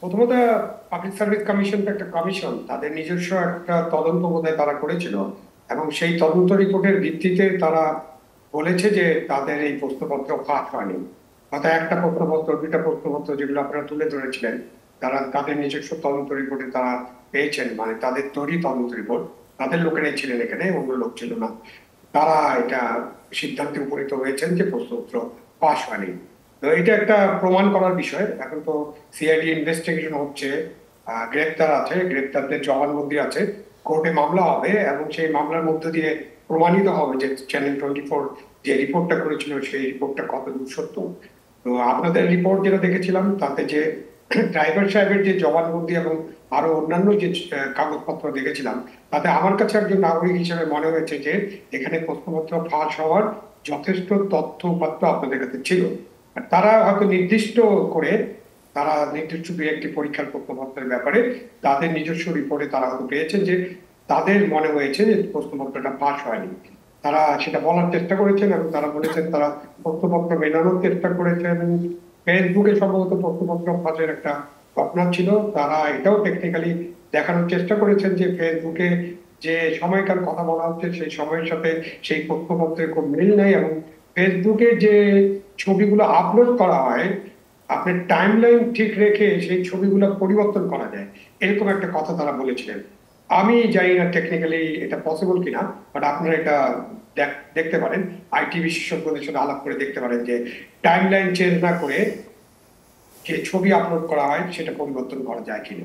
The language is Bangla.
প্রথমত পাবলিক সার্ভিস কমিশন একটা কমিশন, তাদের নিজস্ব একটা তদন্ত বোধহয় তারা করেছিল, এবং সেই তদন্ত রিপোর্টের ভিত্তিতে তারা বলেছে যে তাদের এই প্রশ্নপত্র ফাঁস হয়নি। অর্থাৎ একটা প্রশ্নপত্র, দুইটা প্রশ্নপত্র যেগুলো আপনারা তুলে ধরেছিলেন, তারা তাদের নিজস্ব তদন্ত রিপোর্টে তারা পেয়েছেন, মানে তাদের তৈরি তদন্ত রিপোর্ট, তাদের লোকেরাই ছিলেন এখানে, অন্য লোক ছিল না। তারা এটা সিদ্ধান্তে উপনীত হয়েছেন যে প্রশ্নপত্র পাশ হয়নি। তো এটা একটা প্রমাণ করার বিষয়। এখন তো সিআইডি ইনভেস্টিগেশন হচ্ছে, গ্রেপ্তার আছে, গ্রেপ্তারদের জবানবন্দি আছে, কোর্টে মামলা হবে, এবং সেই মামলার মধ্য দিয়ে প্রমাণিত হবে যে চ্যানেল 24 যে রিপোর্টটা করেছিল সেই রিপোর্টটা কতদূর সত্য। তো আপনাদের রিপোর্ট যেটা দেখেছিলাম তাতে যে ড্রাইভার সাহেবের যে জবানবন্দি এবং আরো অন্যান্য যে কাগজপত্র দেখেছিলাম, তাতে আমার কাছে একজন নাগরিক হিসেবে মনে হয়েছে যে এখানে প্রশ্নপত্র ফাঁস হওয়ার যথেষ্ট তথ্য উপাত্ত আপনাদের কাছে ছিল। আর তারা হয়তো নির্দিষ্ট করে, তারা নির্দিষ্ট দুই একটি পরীক্ষার প্রশ্নপত্রের ব্যাপারে তাদের নিজস্ব রিপোর্টে তারা হয়তো পেয়েছেন যে তাদের মনে হয়েছে যে প্রশ্নপত্রটা ফাঁস হয়নি। তারা সেটা বলার চেষ্টা করেছেন এবং তারা বলেছেন তারা প্রশ্নপত্র মেলানোর চেষ্টা করেছেন। ফেসবুকে সম্ভবত প্রশ্নপত্র ফাঁসের একটা ঘটনা ছিল, তারা এটাও টেকনিক্যালি দেখানোর চেষ্টা করেছেন যে ফেসবুকে যে সময়কার কথা বলা হচ্ছে সেই সময়ের সাথে সেই প্রশ্নপত্রের খুব মিল নেই, এবং ফেসবুকে যে ছবিগুলো আপলোড করা হয়, আপনি টাইমলাইন ঠিক রেখে সেই ছবিগুলো পরিবর্তন করা যায়, এরকম একটা কথা তারা বলেছিলেন। আমি জানি না টেকনিক্যালি এটা পসিবল কিনা, বাট আপনারা এটা দেখতে পারেন, আইটি বিশেষজ্ঞদের সাথে আলাপ করে দেখতে পারেন যে টাইমলাইন চেঞ্জ না করে যে ছবি আপলোড করা হয় সেটা পরিবর্তন করা যায় কিনা।